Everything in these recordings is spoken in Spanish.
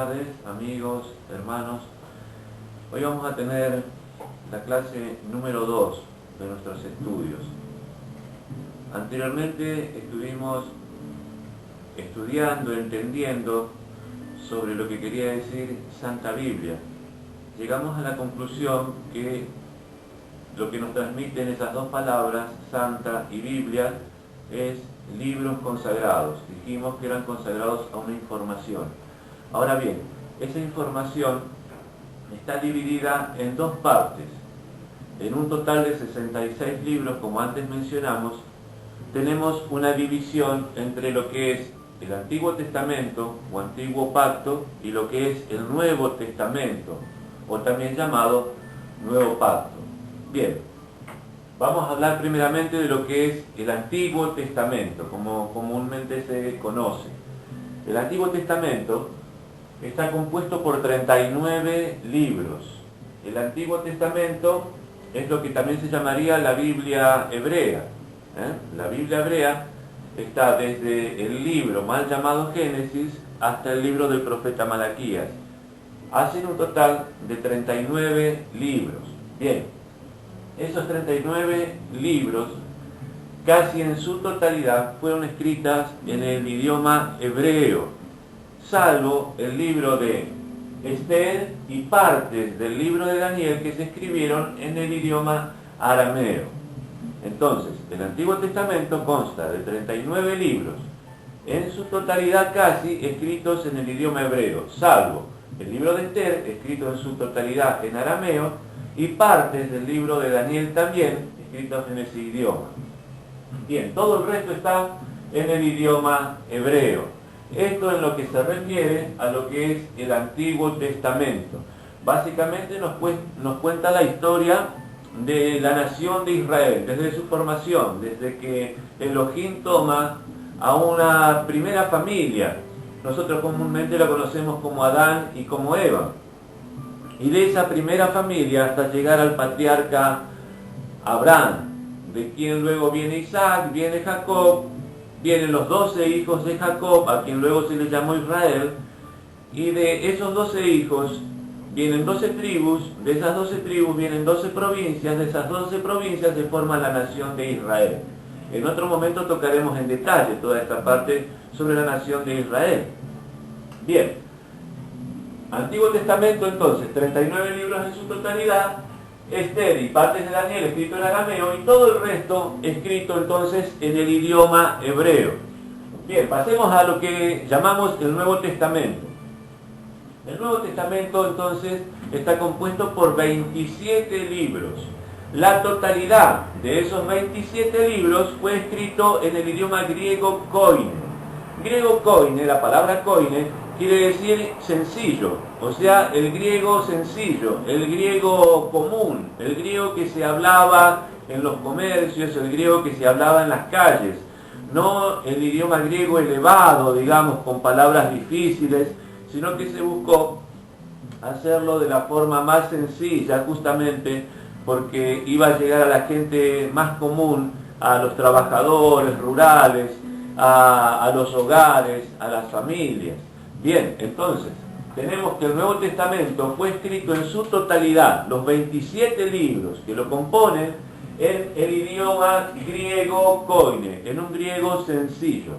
tardes, amigos, hermanos. Hoy vamos a tener la clase número 2 de nuestros estudios. Anteriormente estuvimos estudiando, entendiendo sobre lo que quería decir Santa Biblia. Llegamos a la conclusión que lo que nos transmiten esas dos palabras, Santa y Biblia, es libros consagrados. Dijimos que eran consagrados a una información. Ahora bien, esa información está dividida en dos partes. En un total de 66 libros, como antes mencionamos, tenemos una división entre lo que es el Antiguo Testamento o Antiguo Pacto y lo que es el Nuevo Testamento, o también llamado Nuevo Pacto. Bien, vamos a hablar primeramente de lo que es el Antiguo Testamento, como comúnmente se conoce. El Antiguo Testamento está compuesto por 39 libros. El Antiguo Testamento es lo que también se llamaría la Biblia hebrea. La Biblia hebrea está desde el libro mal llamado Génesis hasta el libro del profeta Malaquías. Hacen un total de 39 libros. Bien, esos 39 libros, casi en su totalidad, fueron escritas en el idioma hebreo, salvo el libro de Esther y partes del libro de Daniel que se escribieron en el idioma arameo. Entonces, el Antiguo Testamento consta de 39 libros, en su totalidad casi escritos en el idioma hebreo, salvo el libro de Esther, escrito en su totalidad en arameo, y partes del libro de Daniel también, escritos en ese idioma. Bien, todo el resto está en el idioma hebreo. Esto en lo que se refiere a lo que es el Antiguo Testamento. Básicamente nos cuenta la historia de la nación de Israel, desde su formación, desde que Elohim toma a una primera familia. Nosotros comúnmente la conocemos como Adán y como Eva. Y de esa primera familia hasta llegar al patriarca Abraham, de quien luego viene Isaac, viene Jacob, vienen los 12 hijos de Jacob, a quien luego se le llamó Israel, y de esos 12 hijos vienen 12 tribus, de esas 12 tribus vienen 12 provincias, de esas 12 provincias se forma la nación de Israel. En otro momento tocaremos en detalle toda esta parte sobre la nación de Israel. Bien, Antiguo Testamento entonces, 39 libros en su totalidad, Esther y partes de Daniel escrito en arameo y todo el resto escrito entonces en el idioma hebreo. Bien, pasemos a lo que llamamos el Nuevo Testamento. El Nuevo Testamento entonces está compuesto por 27 libros. La totalidad de esos 27 libros fue escrito en el idioma griego koine. Griego koine, la palabra koine, quiere decir sencillo, o sea, el griego sencillo, el griego común, el griego que se hablaba en los comercios, el griego que se hablaba en las calles, no el idioma griego elevado, digamos, con palabras difíciles, sino que se buscó hacerlo de la forma más sencilla, justamente porque iba a llegar a la gente más común, a los trabajadores rurales, a los hogares, a las familias. Bien, entonces, tenemos que el Nuevo Testamento fue escrito en su totalidad, los 27 libros que lo componen, en el idioma griego koine, en un griego sencillo.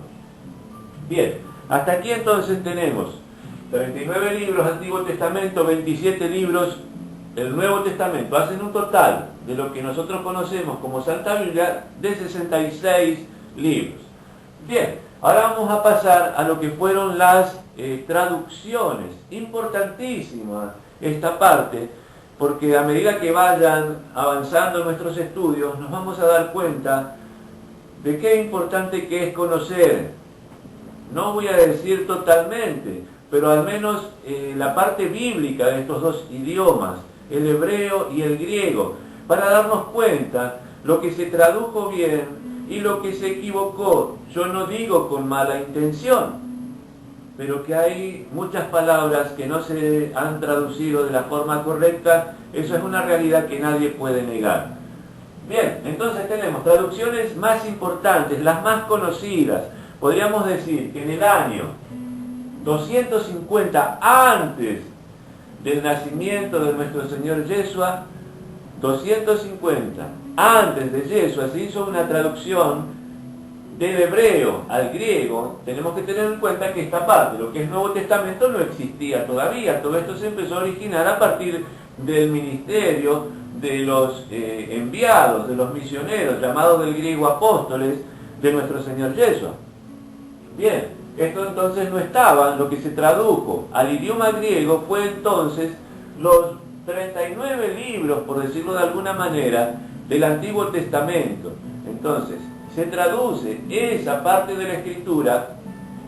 Bien, hasta aquí entonces tenemos 39 libros Antiguo Testamento, 27 libros el Nuevo Testamento. Hacen un total de lo que nosotros conocemos como Santa Biblia de 66 libros. Bien, ahora vamos a pasar a lo que fueron las traducciones. Importantísima esta parte, porque a medida que vayan avanzando nuestros estudios, nos vamos a dar cuenta de qué importante que es conocer. No voy a decir totalmente, pero al menos la parte bíblica de estos dos idiomas, el hebreo y el griego, para darnos cuenta lo que se tradujo bien y lo que se equivocó. Yo no digo con mala intención, pero que hay muchas palabras que no se han traducido de la forma correcta, eso es una realidad que nadie puede negar. Bien, entonces tenemos traducciones más importantes, las más conocidas. Podríamos decir que en el año 250 antes del nacimiento de nuestro Señor Yeshua, 250 antes de Yeshua se hizo una traducción del hebreo al griego. Tenemos que tener en cuenta que esta parte, lo que es Nuevo Testamento, no existía todavía. Todo esto se empezó a originar a partir del ministerio de los enviados, de los misioneros, llamados del griego apóstoles de nuestro Señor Yeshua. Bien, esto entonces no estaba. Lo que se tradujo al idioma griego fue entonces los 39 libros, por decirlo de alguna manera, del Antiguo Testamento. Entonces, se traduce esa parte de la Escritura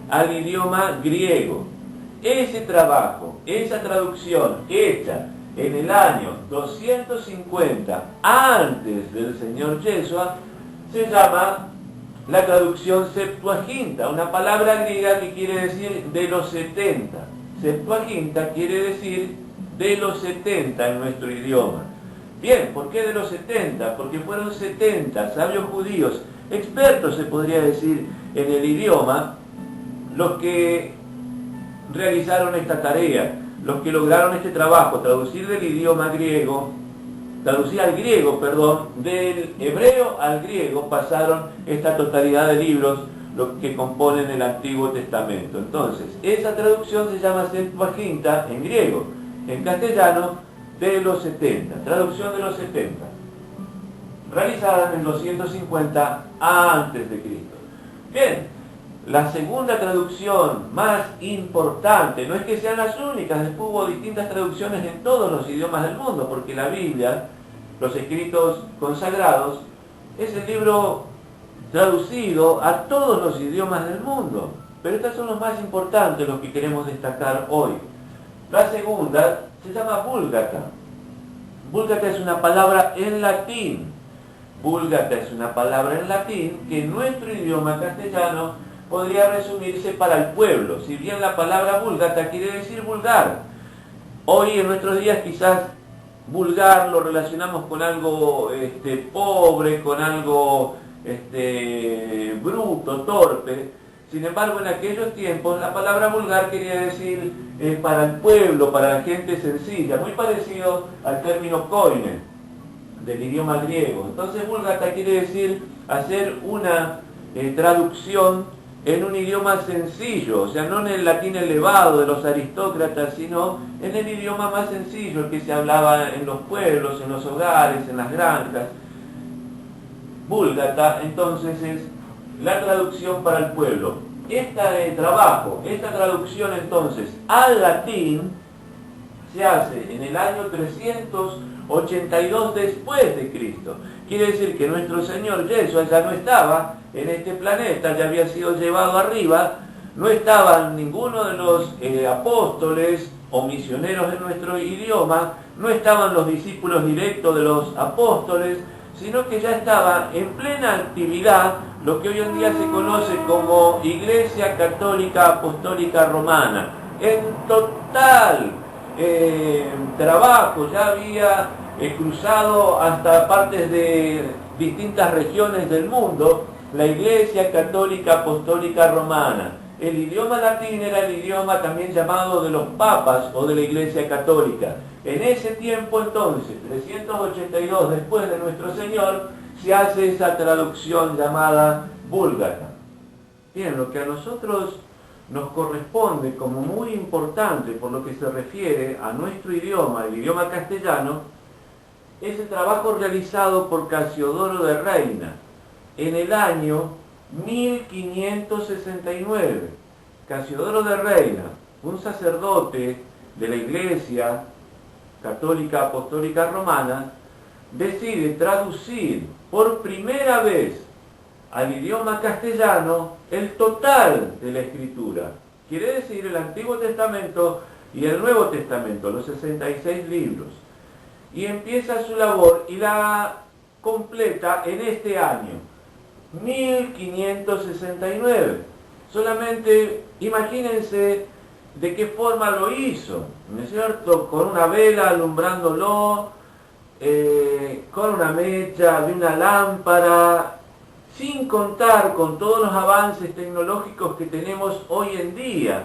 al idioma griego. Ese trabajo, esa traducción hecha en el año 250 antes del Señor Yeshua, se llama la traducción Septuaginta, una palabra griega que quiere decir de los 70. Septuaginta quiere decir de los 70 en nuestro idioma. Bien, ¿por qué de los 70? Porque fueron 70 sabios judíos, expertos se podría decir en el idioma, los que realizaron esta tarea, los que lograron este trabajo, traducir del idioma griego, traducir al griego, perdón, del hebreo al griego, pasaron esta totalidad de libros, los que componen el Antiguo Testamento. Entonces, esa traducción se llama Septuaginta en griego, en castellano de los 70, traducción de los 70, realizada en el 250 antes de Cristo. Bien, la segunda traducción más importante, no es que sean las únicas, después hubo distintas traducciones en todos los idiomas del mundo, porque la Biblia, los escritos consagrados, es el libro traducido a todos los idiomas del mundo. Pero estos son los más importantes, los que queremos destacar hoy. La segunda se llama Vulgata. Vulgata es una palabra en latín. Vulgata es una palabra en latín que en nuestro idioma castellano podría resumirse para el pueblo. Si bien la palabra Vulgata quiere decir vulgar, hoy en nuestros días quizás vulgar lo relacionamos con algo pobre, con algo bruto, torpe. Sin embargo, en aquellos tiempos la palabra vulgar quería decir para el pueblo, para la gente sencilla, muy parecido al término koine del idioma griego. Entonces, vulgata quiere decir hacer una traducción en un idioma sencillo, o sea, no en el latín elevado de los aristócratas, sino en el idioma más sencillo, el que se hablaba en los pueblos, en los hogares, en las granjas. Vulgata, entonces, es la traducción para el pueblo. Esta traducción entonces al latín se hace en el año 382 después de Cristo. Quiere decir que nuestro Señor Yeshua ya no estaba en este planeta, ya había sido llevado arriba, no estaban ninguno de los apóstoles o misioneros en nuestro idioma, no estaban los discípulos directos de los apóstoles, sino que ya estaba en plena actividad lo que hoy en día se conoce como Iglesia Católica Apostólica Romana. En total trabajo, ya había cruzado hasta partes de distintas regiones del mundo la Iglesia Católica Apostólica Romana. El idioma latín era el idioma también llamado de los papas o de la Iglesia Católica. En ese tiempo entonces, 382 después de nuestro Señor, se hace esa traducción llamada Vulgata. Bien, lo que a nosotros nos corresponde como muy importante por lo que se refiere a nuestro idioma, el idioma castellano, es el trabajo realizado por Casiodoro de Reina en el año 1569. Casiodoro de Reina, un sacerdote de la Iglesia Católica Apostólica Romana, decide traducir por primera vez al idioma castellano el total de la Escritura. Quiere decir el Antiguo Testamento y el Nuevo Testamento, los 66 libros. Y empieza su labor y la completa en este año, 1569. Solamente imagínense de qué forma lo hizo, ¿no es cierto? Con una vela alumbrándolo, con una mecha de una lámpara, sin contar con todos los avances tecnológicos que tenemos hoy en día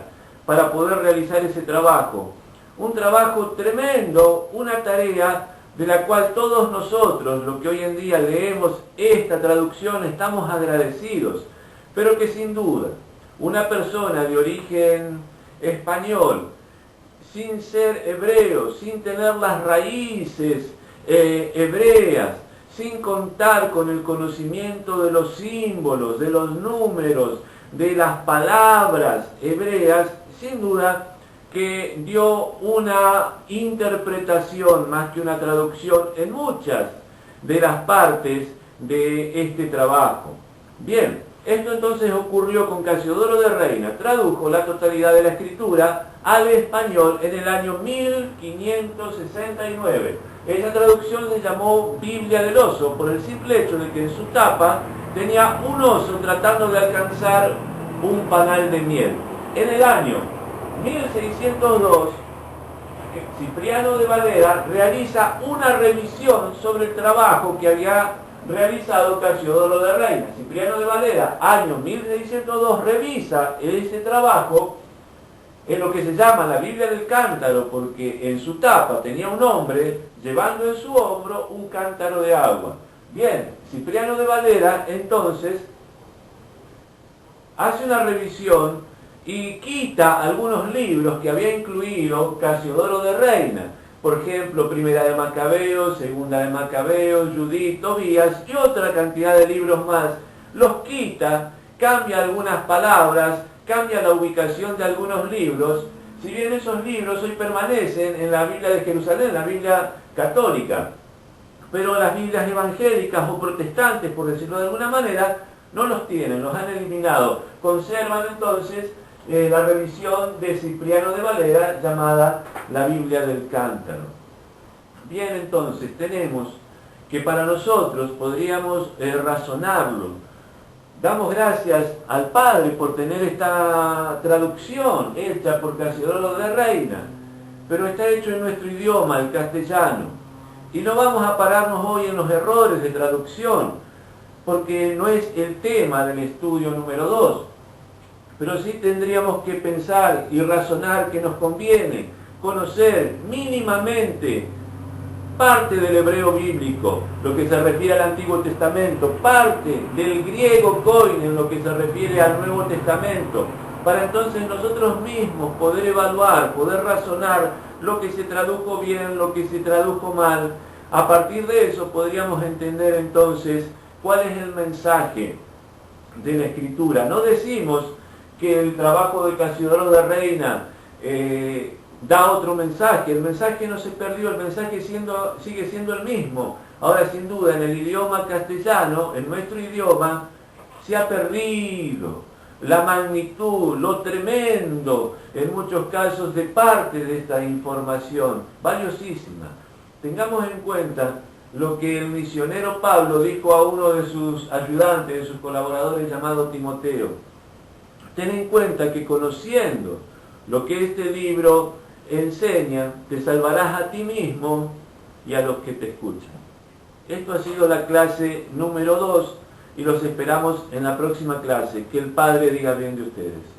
para poder realizar ese trabajo. Un trabajo tremendo, una tarea de la cual todos nosotros, los que hoy en día leemos esta traducción, estamos agradecidos, pero que sin duda, una persona de origen español, sin ser hebreo, sin tener las raíces hebreas, sin contar con el conocimiento de los símbolos, de los números, de las palabras hebreas, sin duda que dio una interpretación más que una traducción en muchas de las partes de este trabajo. Bien, esto entonces ocurrió con Casiodoro de Reina. Tradujo la totalidad de la escritura al español en el año 1569. Esa traducción se llamó Biblia del Oso por el simple hecho de que en su tapa tenía un oso tratando de alcanzar un panal de miel. En el año 1602, Cipriano de Valera realiza una revisión sobre el trabajo que había realizado Casiodoro de Reina. Cipriano de Valera, año 1602, revisa ese trabajo en lo que se llama la Biblia del Cántaro, porque en su tapa tenía un hombre llevando en su hombro un cántaro de agua. Bien, Cipriano de Valera entonces hace una revisión y quita algunos libros que había incluido Casiodoro de Reina. Por ejemplo, Primera de Macabeos, Segunda de Macabeos, Judith, Tobías y otra cantidad de libros más. Los quita, cambia algunas palabras, cambia la ubicación de algunos libros, si bien esos libros hoy permanecen en la Biblia de Jerusalén, la Biblia católica, pero las Biblias evangélicas o protestantes, por decirlo de alguna manera, no los tienen, los han eliminado. Conservan entonces la revisión de Cipriano de Valera llamada la Biblia del Cántaro. Bien, entonces tenemos que para nosotros podríamos razonarlo. Damos gracias al Padre por tener esta traducción hecha por Casiodoro de Reina, pero está hecho en nuestro idioma, el castellano. Y no vamos a pararnos hoy en los errores de traducción, porque no es el tema del estudio número 2. Pero sí tendríamos que pensar y razonar que nos conviene conocer mínimamente parte del hebreo bíblico, lo que se refiere al Antiguo Testamento, parte del griego koine, en lo que se refiere al Nuevo Testamento, para entonces nosotros mismos poder evaluar, poder razonar lo que se tradujo bien, lo que se tradujo mal. A partir de eso podríamos entender entonces cuál es el mensaje de la Escritura. No decimos que el trabajo de Casiodoro de Reina da otro mensaje. El mensaje no se perdió, el mensaje sigue siendo el mismo. Ahora, sin duda, en el idioma castellano, en nuestro idioma, se ha perdido la magnitud, lo tremendo, en muchos casos, de parte de esta información, valiosísima. Tengamos en cuenta lo que el misionero Pablo dijo a uno de sus ayudantes, de sus colaboradores, llamado Timoteo. Ten en cuenta que conociendo lo que este libro enseña, te salvarás a ti mismo y a los que te escuchan. Esto ha sido la clase número 2 y los esperamos en la próxima clase. Que el Padre diga bien de ustedes.